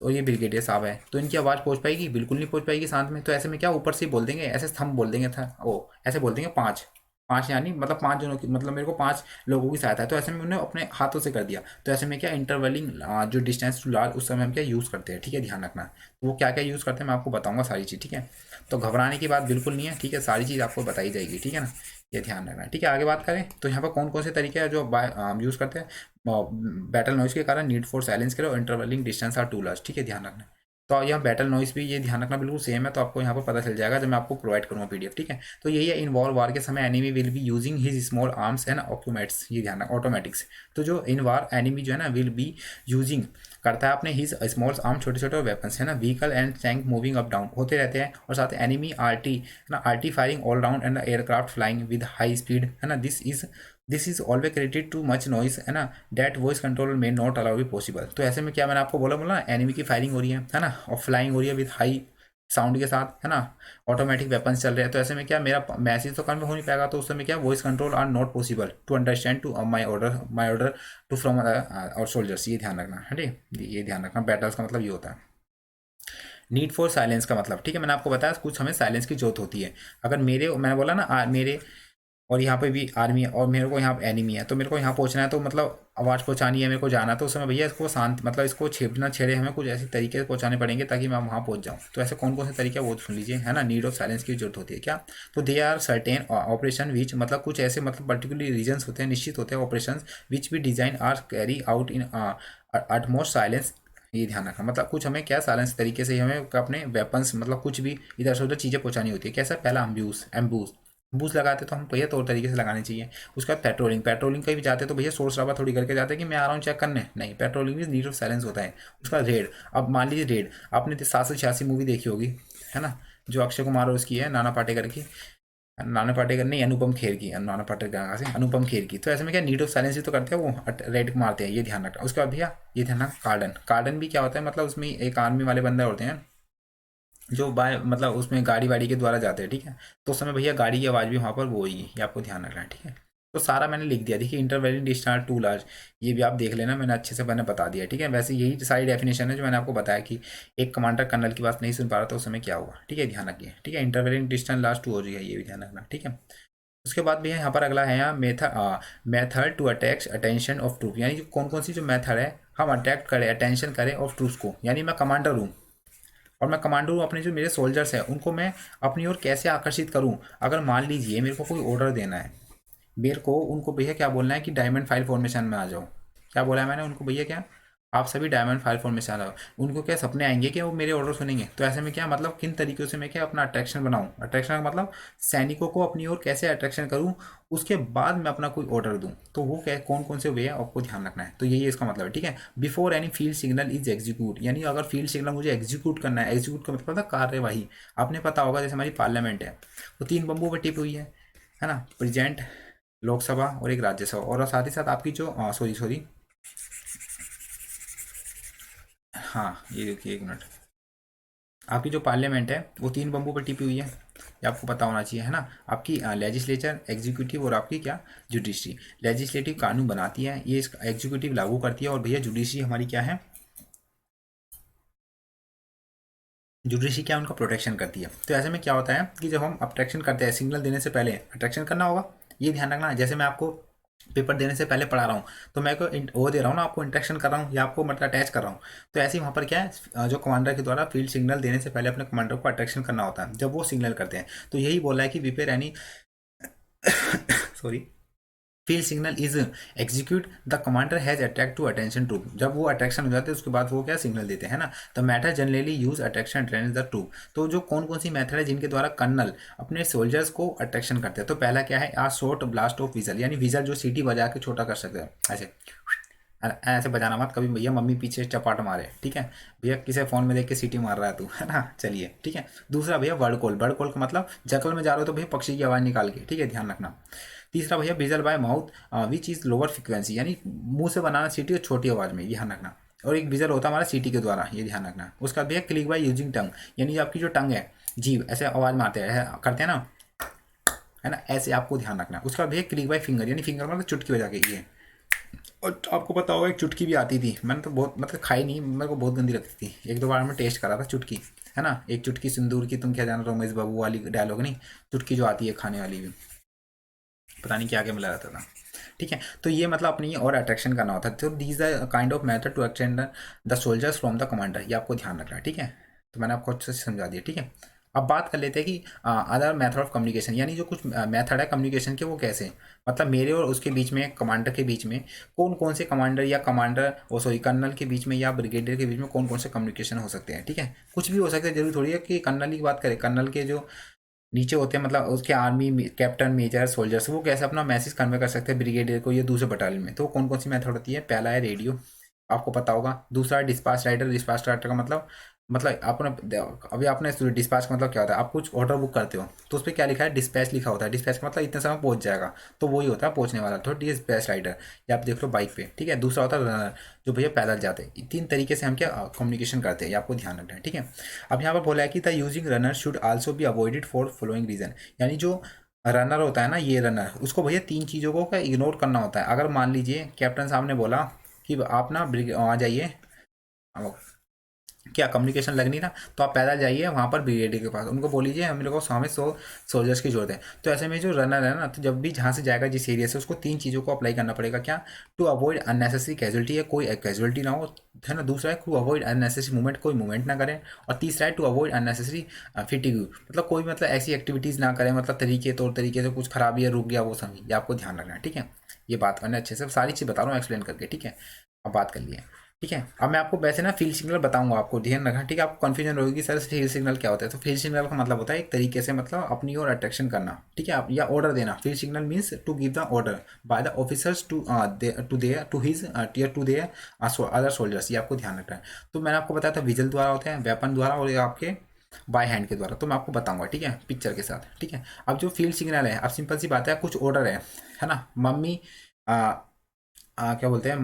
और ये ब्रिगेडियर साहब है, तो इनकी आवाज़ पहुँच पाएगी, बिल्कुल नहीं पहुँच पाएगी शांत में, तो ऐसे में क्या ऊपर से बोल देंगे, ऐसे स्तंभ बोल देंगे था वो, ऐसे बोल देंगे पाँच, पाँच यानी मतलब पाँच जनों की, मतलब मेरे को पाँच लोगों की सहायता है, तो ऐसे में उन्होंने अपने हाथों से कर दिया, तो ऐसे में क्या इंटरवलिंग जो डिस्टेंस टू लार्ज उस समय हम क्या यूज़ करते हैं, ठीक है ध्यान रखना, तो वो क्या क्या यूज़ करते हैं मैं आपको बताऊंगा सारी चीज़, ठीक है, तो घबराने की बात बिल्कुल नहीं है, ठीक है, सारी चीज़ आपको बताई जाएगी, ठीक है ना, ये ध्यान रखना है, ठीक है। आगे बात करें तो यहाँ पर कौन कौन से तरीके हैं जो यूज़ करते हैं बैटल नॉइज के कारण, नीड फॉर साइलेंस के लिए, इंटरवलिंग डिस्टेंस आर टू लार्ज, ठीक है ध्यान रखना है। तो यहाँ बैटल नॉइस भी ये ध्यान रखना बिल्कुल सेम है, तो आपको यहाँ पर पता चल जाएगा जब मैं आपको प्रोवाइड करूँगा पीडीएफ, ठीक है। तो यही है, इन वार के समय enemy will be using his small arms and automates, ये ध्यान रखना ऑटोमेटिक्स, तो जो इन वार एनिमी जो है ना विल बी यूजिंग करता है अपने हिज स्मॉल आर्म, छोटे छोटे वेपन्स है ना, vehicle and tank moving up down होते रहते हैं, और साथ एनिमी आरटी है ना, RT firing all round and aircraft flying with high speed है ना, this is always created too much noise है ना, डेट वॉइस कंट्रोल में नॉट अलाउ बी पॉसिबल। तो ऐसे में क्या मैंने आपको बोला बोला एनिमी की फायरिंग हो रही है ना, और फ्लाइंग हो रही है विद हाई साउंड के साथ है ना, ऑटोमेटिक वेपन्स चल रहे हैं, तो ऐसे में क्या मेरा मैसेज तो कन्वे हो नहीं पाएगा, तो उस समय क्या voice control are not possible to understand to my order to from और सोल्जर्स, ये ध्यान रखना है, ठीक है, ये ध्यान रखना, बैटल्स का मतलब ये होता है। नीड फॉर साइलेंस का मतलब, ठीक है, मैंने आपको बताया कुछ हमें साइलेंस की जरूरत होती है, अगर मेरे मैंने बोला ना मेरे और यहाँ पे भी आर्मी है और मेरे को यहाँ एनिमी है, तो मेरे को यहाँ पहुँचना है, तो मतलब आवाज़ पहुँचानी है, मेरे को जाना है, तो उस समय भैया इसको शांत मतलब इसको छेड़ना छेड़े हमें कुछ ऐसे तरीके से पहुँचाने पड़ेंगे ताकि मैं वहाँ पहुँच जाऊँ, तो ऐसे कौन कौन से तरीके वो सुन लीजिए है ना, नीड ऑफ साइलेंस की जरूरत होती है क्या, तो there are certain operation which, मतलब कुछ ऐसे मतलब पर्टिकुलर रीजन्स होते हैं, निश्चित होते हैं ऑपरेशन विच भी design are carry out in utmost silence, ये ध्यान रखना, मतलब कुछ हमें क्या साइलेंस तरीके से हमें अपने वेपन्स मतलब कुछ भी इधर से उधर चीज़ें पहुँचानी होती है, कैसा पहला अम्ब्यूज एम्बूज बूस्ट लगाते तो हम भैया तौर तरीके से लगाने चाहिए, उसके बाद पेट्रोलिंग कहीं भी जाते तो भैया शोर शराबा थोड़ी करके जाते कि मैं आ रहा हूँ चेक करने, नहीं, पेट्रोलिंग भी नीड ऑफ साइलेंस होता है। उसका रेड, अब मान लीजिए रेड, आपने 786 मूवी देखी होगी है ना, जो अक्षय कुमार और उसकी है नाना पाटेकर की, नाना पाटेकर नहीं अनुपम खेर की, नाना पाटेकर कहाँ से, अनुपम खेर की, तो ऐसे में क्या नीड ऑफ साइलेंस भी तो करते हैं वो, रेड मारते हैं, ये ध्यान रखना। उसके बाद भैया ये ध्यान रखना कार्डन, कार्डन भी क्या होता है, मतलब उसमें एक आर्मी वाले बंदे होते हैं जो बाय मतलब उसमें गाड़ी वाड़ी के द्वारा जाते हैं, ठीक है, तो उस समय भैया गाड़ी की आवाज़ भी वहाँ पर वो होगी, ये आपको ध्यान रखना है, ठीक है। तो सारा मैंने लिख दिया, देखिए इंटरवेलिंग डिस्टेंस टू लार्ज, ये भी आप देख लेना, मैंने अच्छे से मैंने बता दिया, ठीक है। वैसे यही सारी डेफिनेशन है जो मैंने आपको बताया कि एक कमांडर कर्नल की बात नहीं सुन पा रहा था उस समय क्या हुआ, ठीक है, ध्यान रखिए, ठीक है, इंटरवेलिंग डिस्टेंस लास्ट टू हो जाएगा, ये भी ध्यान रखना, ठीक है। उसके बाद भी यहाँ पर अगला है यहाँ method to attacks attention of troop, यानी जो कौन कौन सी जो मेथड है हम अटैक करें अटेंशन करें ऑफ ट्रूप्स को, यानी मैं कमांडर हूँ और मैं कमांडर हूँ, अपने जो मेरे सोल्जर्स हैं उनको मैं अपनी ओर कैसे आकर्षित करूँ, अगर मान लीजिए मेरे को कोई ऑर्डर देना है, मेरे को उनको भैया क्या बोलना है कि डायमंड फाइल फॉर्मेशन में आ जाओ, क्या बोला है मैंने उनको भैया, क्या आप सभी डायमंड फाइल फॉर्मेशन आ जाओ, उनको क्या सपने आएंगे कि वो मेरे ऑर्डर सुनेंगे, तो ऐसे में क्या मतलब किन तरीक़ों से मैं क्या अपना अट्रैक्शन बनाऊँ, अट्रैक्शन का मतलब सैनिकों को अपनी ओर कैसे अट्रैक्शन करूँ, उसके बाद मैं अपना कोई ऑर्डर दूँ, तो वो क्या कौन कौन से वे है आपको ध्यान रखना है, तो यही इसका मतलब है, ठीक है। Before any field signal is execute, यानी अगर फील्ड सिग्नल मुझे एग्जीक्यूट करना है, एग्जीक्यूट का मतलब था कार्यवाही, आपने पता होगा जैसे हमारी पार्लियामेंट है वो 3 बम्बों पर टिपी हुई है ना, प्रेजेंट लोकसभा और एक राज्यसभा, और साथ ही साथ आपकी जो सॉरी सॉरी हाँ ये देखिए एक मिनट, आपकी जो पार्लियामेंट है वो 3 बम्बों पर टिपी हुई है, ये आपको पता होना चाहिए है ना, आपकी लेजिस्लेचर एग्जीक्यूटिव और आपकी क्या जुडिशरी, लेजिस्लेटिव कानून बनाती है, ये इसका एग्जीक्यूटिव लागू करती है, और भैया जुडिशरी हमारी क्या है, जुडिशरी क्या उनका प्रोटेक्शन करती है। तो ऐसे में क्या होता है कि जब हम अट्रैक्शन करते हैं सिग्नल देने से पहले अट्रैक्शन करना होगा, ये ध्यान रखना, जैसे मैं आपको पेपर देने से पहले पढ़ा रहा हूँ तो मैं को वो दे रहा हूँ ना आपको इंट्रैक्शन कर रहा हूँ या आपको मतलब अटैच कर रहा हूँ, तो ऐसे ही वहाँ पर क्या है जो कमांडर के द्वारा फील्ड सिग्नल देने से पहले अपने कमांडर को अट्रैक्शन करना होता है जब वो सिग्नल करते हैं, तो यही बोला है कि विपेर यानी sorry field signal is execute the commander has attract to attention troop, जब वो अट्रैक्शन हो जाते हैं उसके बाद वो क्या सिग्नल देते हैं ना, the method generally use attraction train the troop, तो जो कौन कौन सी मैथड है जिनके द्वारा कर्नल अपने सोल्जर्स को अट्रैक्शन करते हैं, तो पहला क्या है आ शॉर्ट ब्लास्ट ऑफ विजल, यानी विजल जो सीटी बजा के छोटा कर सकते हैं ऐसे ऐसे बजाना मत कभी भैया, मम्मी पीछे चपाट मारे, ठीक है भैया, किसी फ़ोन में देख के सीटी मार रहा है तू, है ना। चलिए ठीक है। दूसरा भैया वर्ड कॉल, वर्ड कॉल का मतलब जंगल में जा रहे हो तो भैया पक्षी की आवाज़ निकाल के, ठीक है, ध्यान रखना। तीसरा भैया vigil bye mouth which is lower frequency, यानी मुंह से बनाना सीटी और छोटी आवाज़ में, ध्यान रखना। और एक विजल होता है हमारा सीटी के द्वारा, ये ध्यान रखना। उसका भैया क्लिक बाय यूजिंग टंग, यानी आपकी जो टंग है, जीभ ऐसे आवाज़ मारते हैं, करते हैं ना, है ना, ऐसे आपको ध्यान रखना है। उसका भैया क्लिक बाय फिंगर, यानी फिंगर मतलब चुटकी बजा के, ये। और आपको पता होगा एक चुटकी भी आती थी, मैंने तो बहुत मतलब खाई नहीं, मेरे को बहुत गंदी लगती थी, एक दो बार मैं टेस्ट करा था चुटकी, है ना, एक चुटकी सिंदूर की तुम क्या जान, रमेश बाबू वाली डायलॉग नहीं, चुटकी जो आती है खाने वाली भी, पता नहीं क्या क्या मिला रहता था। ठीक है, तो ये मतलब अपनी और अट्रैक्शन करना होता है। तो these are kind of method to extend the soldiers from the commander, ये आपको ध्यान रखना है, ठीक है। तो मैंने आपको अच्छे से समझा दिया, ठीक है। अब बात कर लेते हैं कि अदर मेथड ऑफ कम्युनिकेशन, यानी जो कुछ मेथड है कम्युनिकेशन के, वो कैसे, मतलब मेरे और उसके बीच में, कमांडर के बीच में कौन कौन से कमांडर या कमांडर ओ सॉरी कर्नल के बीच में या ब्रिगेडियर के बीच में कौन कौन से कम्युनिकेशन हो सकते हैं, ठीक है। कुछ भी हो सकता है, जरूरी थोड़ी है कि कर्नल की बात करें। कर्नल के जो नीचे होते हैं, मतलब उसके आर्मी कैप्टन, मेजर, सोल्जर्स, वो कैसे अपना मैसेज कन्वे कर सकते हैं ब्रिगेडियर को या दूसरे बटालियन में। तो कौन कौन सी मेथड होती है, पहला है रेडियो, आपको पता होगा। दूसरा है डिस्पैच राइटर, डिस्पैच राइटर का मतलब आपने अभी आपने डिस्पैच का मतलब क्या होता है, आप कुछ ऑर्डर बुक करते हो तो उस पर क्या लिखा है, डिस्पैच लिखा होता है। डिस्पैच का मतलब इतने समय पहुंच जाएगा, तो वही होता है पहुंचने वाला, तो डिस्पैच राइटर, या आप देख लो बाइक पे, ठीक है। दूसरा होता है रनर, जो भैया पैदल जाते हैं। तीन तरीके से हम क्या कम्युनिकेशन करते हैं, ये आपको ध्यान रखना है, ठीक है। अब यहाँ पर बोला है कि the using runner should also be avoided for following reason, यानी जो रनर होता है ना, ये रनर, उसको भैया तीन चीज़ों को क्या इग्नोर करना होता है। अगर मान लीजिए कैप्टन साहब ने बोला कि आप ना आ जाइए, क्या कम्युनिकेशन लग नहीं रहा, तो आप पैदल जाइए वहाँ पर ब्रिगेडियर के पास, उनको बोल लीजिए हम लोग को हमें 100 सोल्जर्स की जरूरत है। तो ऐसे में जो रनर है ना, तो जब भी जहाँ से जाएगा जिस एरिया से, उसको तीन चीज़ों को अप्लाई करना पड़ेगा, क्या, टू अवॉइड अननेसेसरी कैजुअलिटी है, कोई कैजुअलिटी ना हो, है ना। दूसरा है टू अवॉइड अननेसेसरी मूवमेंट, कोई मूवमेंट ना करें। और तीसरा है टू अवॉइड अननेसेसरी फिटिंग, मतलब कोई मतलब ऐसी एक्टिविटीज़ ना करें, मतलब तौर तरीके से कुछ खराबी है, रुक गया वो समझ, ये आपको ध्यान रखना है, ठीक है। ये बात करना अच्छे से, सारी चीज़ बता रहा हूँ एक्सप्लेन करके, ठीक है। अब बात कर लिए, ठीक है। अब मैं आपको वैसे ना फील्ड सिग्नल बताऊंगा, आपको ध्यान रखना, ठीक है। आपको कन्फ्यूजन होगी सर फील्ड सिग्नल क्या होता है, तो फील्ड सिग्नल का मतलब होता है एक तरीके से मतलब अपनी ओर अट्रैक्शन करना, ठीक है, आप या ऑर्डर देना। Field signal means to give the order by the officers to his tier to their other soldiers, ये आपको ध्यान रखना है। तो मैंने आपको बताया था विजल द्वारा होते हैं, वेपन द्वारा, और ये आपके बाय हैंड के द्वारा, तो मैं आपको बताऊंगा, ठीक है, पिक्चर के साथ, ठीक है। अब जो फील्ड सिग्नल है, अब सिंपल सी बात है, कुछ ऑर्डर है ना, मम्मी क्या बोलते हैं,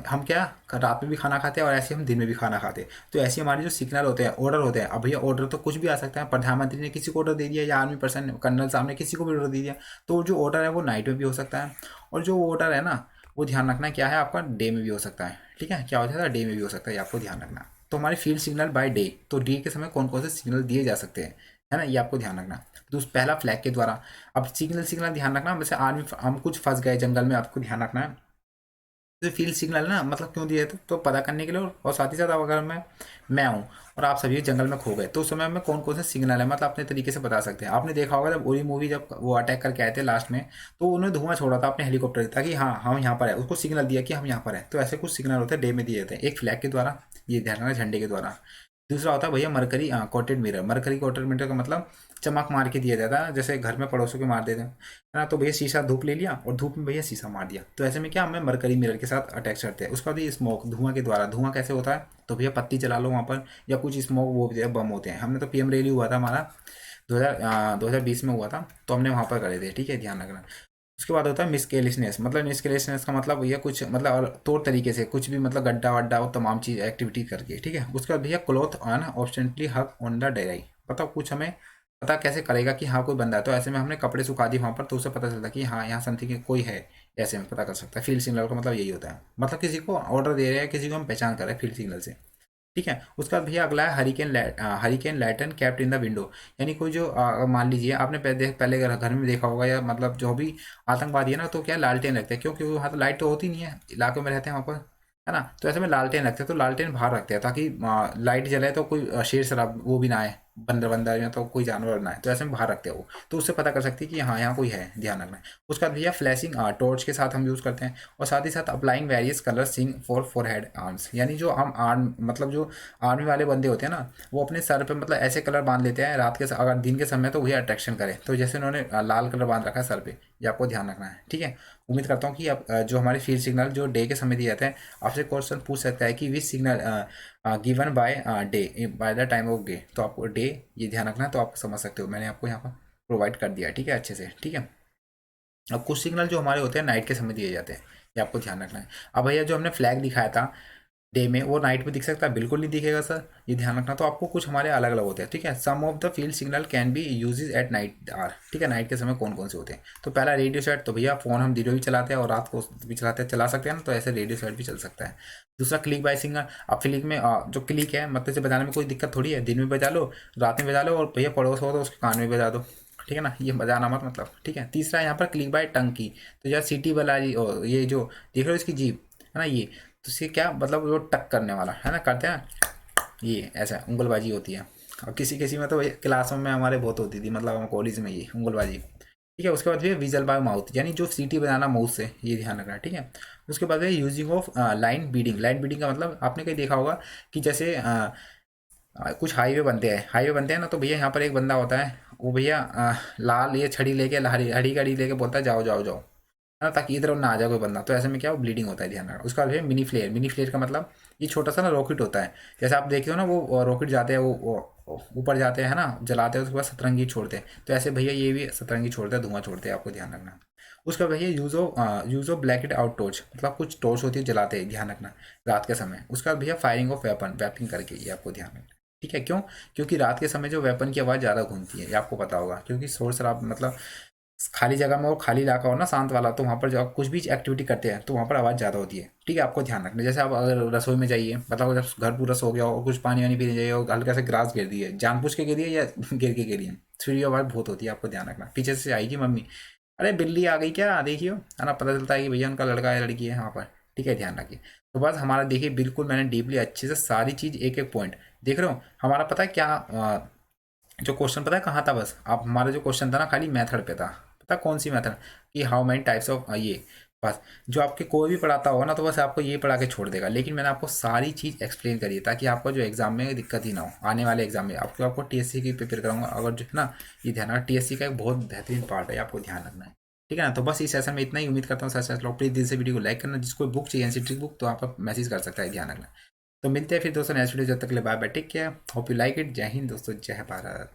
हम क्या रात में भी खाना खाते हैं और ऐसे हम दिन में भी खाना खाते हैं। तो ऐसे हमारे जो सिग्नल होते हैं, ऑर्डर होते हैं। अब भैया ऑर्डर तो कुछ भी आ सकता है, प्रधानमंत्री ने किसी को ऑर्डर दे दिया, या आर्मी पर्सन कर्नल साहब ने किसी को भी ऑर्डर दे दिया, तो जो ऑर्डर है वो नाइट में भी हो सकता है। और जो ऑर्डर है ना, वो ध्यान रखना क्या है, आपका डे में भी हो सकता है, ठीक है। क्या हो जाता है, डे में भी हो सकता है, ये आपको ध्यान रखना। तो हमारे फील्ड सिग्नल बाय डे, तो डे के समय कौन कौन से सिग्नल दिए जा सकते हैं, है ना, ये आपको ध्यान रखना। पहला फ्लैग के द्वारा। अब सिग्नल सिग्नल ध्यान रखना, जैसे आर्मी हम कुछ फंस गए जंगल में, आपको ध्यान रखना है। तो फील्ड सिग्नल ना मतलब क्यों दिए थे, तो पता करने के लिए, और साथ ही साथ अब अगर मैं हूँ और आप सभी जंगल में खो गए, तो उस समय में कौन कौन से सिग्नल है, मतलब अपने तरीके से बता सकते हैं। आपने देखा होगा जब उरी मूवी, जब वो अटैक करके आए थे लास्ट में, तो उन्होंने धुआं छोड़ा था अपने हेलीकॉप्टर था कि हाँ हम यहाँ पर है, उसको सिग्नल दिया कि हम यहाँ पर है। तो ऐसे कुछ सिग्नल होते हैं डे में दिए जाते हैं, एक फ्लैग के द्वारा, ये ध्यान रखना, झंडे के द्वारा। दूसरा होता है भैया mercury coated mirror, mercury coated mirror का मतलब चमक मार के दिया जाता है, जैसे घर में पड़ोसों के मार देते हैं, है ना। तो भैया शीशा धूप ले लिया और धूप में भैया शीशा मार दिया, तो ऐसे में क्या हमें मरकरी मिरर के साथ अटैच करते हैं। उसका भी स्मोक, धुआं के द्वारा। धुआं कैसे होता है, तो भैया पत्ती जला लो वहाँ पर, या कुछ स्मोक वो बम होते हैं। हमने तो पीएम रैली हुआ था हमारा 2020 में हुआ था, तो हमने वहाँ पर करे थे, ठीक है, ध्यान रखना। उसके बाद होता है मिसकेलिसनेस, मतलब मिसकेलिसनेस का मतलब भैया कुछ मतलब और तौर तरीके से कुछ भी, मतलब गड्ढा वड्ढा और तमाम चीज़ एक्टिविटी करके, ठीक है। उसके बाद भैया क्लोथ ऑन ऑब्स्टेंटली हक ऑन द डेराई, मतलब कुछ हमें पता कैसे करेगा कि हाँ कोई बंदा है, तो ऐसे में हमने कपड़े सुखा दिए वहाँ पर, तो उससे पता चलता है कि हाँ यहाँ समथिंग कोई है, ऐसे में पता कर सकता है। फील्ड सिग्नल का मतलब यही होता है, मतलब किसी को ऑर्डर दे रहे हैं, किसी को हम पहचान कर रहे हैं फील्ड सिग्नल से, ठीक है। उसका बाद भैया अगला है hurricane Layton kept in the window, यानी कोई जो मान लीजिए आपने पहले घर में देखा होगा, या मतलब जो भी आतंकवादी है ना, तो क्या लालटेन रखते हैं, क्योंकि वहाँ तो लाइट तो होती नहीं है, इलाकों में रहते हैं वहाँ पर, है ना। तो ऐसे में लालटेन रखते हैं, तो लालटेन बाहर रखते हैं ताकि लाइट जले तो कोई शेर शराब वो भी ना आए, बंदर बंदर या तो कोई जानवर ना है, तो ऐसे में बाहर रखते हैं वो, तो उससे पता कर सकते हैं कि हाँ यहाँ कोई है, ध्यान रखना है। उसके बाद भैया फ्लैशिंग टॉर्च के साथ हम यूज़ करते हैं, और साथ ही साथ applying various colour sing for forehead arms, यानी जो हम आर्म मतलब जो आर्मी वाले बंदे होते हैं ना, वो अपने सर पे मतलब ऐसे कलर बांध लेते हैं रात के अगर दिन के समय तो वही अट्रैक्शन करे, तो जैसे उन्होंने लाल कलर बांध रखा है सर पे, ये आपको ध्यान रखना है, ठीक है। उम्मीद करता हूँ कि आप जो हमारे फील्ड सिग्नल जो डे के समय दिए जाते हैं, आपसे क्वेश्चन पूछ सकता है कि which signal given by day by the time of day, तो आपको डे ये ध्यान रखना है, तो आप समझ सकते हो, मैंने आपको यहाँ पर प्रोवाइड कर दिया है, ठीक है, अच्छे से, ठीक है। अब कुछ सिग्नल जो हमारे होते हैं नाइट के समय दिए जाते हैं, ये आपको ध्यान रखना है। अब भैया जो हमने फ्लैग दिखाया था डे में, वो नाइट में दिख सकता है, बिल्कुल नहीं दिखेगा सर, ये ध्यान रखना। तो आपको कुछ हमारे अलग अलग होते हैं, ठीक है। Some of the field signal can be uses at night are, ठीक है, नाइट के समय कौन कौन से होते हैं। तो पहला रेडियो सेट, तो भैया फ़ोन हम दिन में भी चलाते हैं और रात को भी चलाते हैं, चला सकते हैं ना, तो ऐसे रेडियो सेट भी चल सकता है। दूसरा क्लिक बाय सिंगल, अब क्लिक में जो क्लिक है मतलब से बजाने में कोई दिक्कत थोड़ी है, दिन में बजा लो, रात में बजा लो, और भैया पड़ोस हो तो उसके कान में बजा दो, ठीक है ना, ये बजाना मत मतलब, ठीक है। तीसरा यहाँ पर क्लिक बाय टंग की, तो यार सिटी वाला ये जो देख रहे हो इसकी जीप है ना, ये तो इससे क्या मतलब वो टक करने वाला है ना, करते हैं ये ऐसा उंगलबाजी होती है। और किसी किसी में तो क्लासों में हमारे बहुत होती थी, मतलब हम कॉलेज में ये उंगलबाजी, ठीक है। उसके बाद फिर विजल बाय माउथ, यानी जो सीटी बनाना माउथ से, ये ध्यान रखना है, ठीक है। उसके बाद है using of line beading, line beading का मतलब आपने कहीं देखा होगा कि जैसे कुछ हाईवे बनते हैं ना, तो भैया यहाँ पर एक बंदा होता है, वो भैया लाल ये छड़ी लेके हरी हरी घड़ी लेके बोलता है जाओ जाओ जाओ, है ना, ताकि इधर ना आ जाए कोई बंदा, तो ऐसे में क्या वो ब्लीडिंग होता है, ध्यान रखना। उसका बाद है मिनी फ्लेयर, मिनी फ्लेयर का मतलब ये छोटा सा ना रॉकेट होता है, जैसे आप देखते हो ना वो रॉकेट जाते हैं वो ऊपर जाते हैं ना, जलाते हैं, उसके बाद सतरंगी छोड़ते हैं, तो ऐसे भैया ये भी सतरंगी छोड़ते हैं, धुआं छोड़ते हैं, आपको ध्यान रखना। उसका भैया यूज़ ऑफ ब्लैकेट आउट टॉर्च, मतलब कुछ टॉर्च होती है जलाते हैं, ध्यान रखना, रात के समय। उसका भैया फायरिंग ऑफ वेपन, वैपिंग करके, ये आपको ध्यान रखना, ठीक है। क्यों? क्योंकि रात के समय जो वेपन की आवाज़ ज़्यादा घूमती है, ये आपको पता होगा, क्योंकि शोर शराब मतलब खाली जगह में और खाली इलाका हो ना शांत वाला, तो वहाँ पर जब आप कुछ भी एक्टिविटी करते हैं तो वहाँ पर आवाज़ ज़्यादा होती है, ठीक है, आपको ध्यान रखना। जैसे आप अगर रसोई में जाइए, मतलब जब घर पूरा सो गया हो और कुछ पानी वानी पीने जाइए और हल्का से ग्रास गिर दिए, जानबूझ के गिरी है या गिर के गिरी है, फिर ये आवाज़ बहुत होती है, आपको ध्यान रखना। पीछे से आएगी मम्मी, अरे बिल्ली आ गई क्या देखियो, है ना, पता चलता है कि भैया उनका लड़का है लड़की है वहाँ पर, ठीक है, ध्यान रखिए। तो बस हमारा देखिए बिल्कुल मैंने डीपली अच्छे से सारी चीज़ एक एक पॉइंट देख रहे हो, हमारा पता है क्या जो क्वेश्चन पता है कहाँ था, बस आप हमारा जो क्वेश्चन था ना खाली मेथड पे था, पता कौन सी मेथड, कि हाउ मैनी टाइप्स ऑफ ये, बस जो आपके कोई भी पढ़ाता होगा ना तो बस आपको ये पढ़ा के छोड़ देगा, लेकिन मैंने आपको सारी चीज़ एक्सप्लेन करी है ताकि आपको जो एग्जाम में दिक्कत ही ना हो, आने वाले एग्जाम में आपको टीएससी की प्रिपेयर कराऊंगा, अगर जो है ना, ये ध्यान रखना, टीएससी का एक बहुत बेहतरीन पार्ट है, आपको ध्यान रखना है, ठीक है ना। तो बस इस सेशन में इतना ही, उम्मीद करता हूँ सच लोग प्लीज दिल से वीडियो को लाइक करना, जिसको बुक चाहिए एनसीटी बुक तो आप मैसेज कर सकता है, ध्यान रखना। तो मिलते हैं फिर दोस्तों नेक्स्ट वीडियो, जब तक के लिए bye bye, take care, hope you like it, Jai Hind दोस्तों, जय भारत।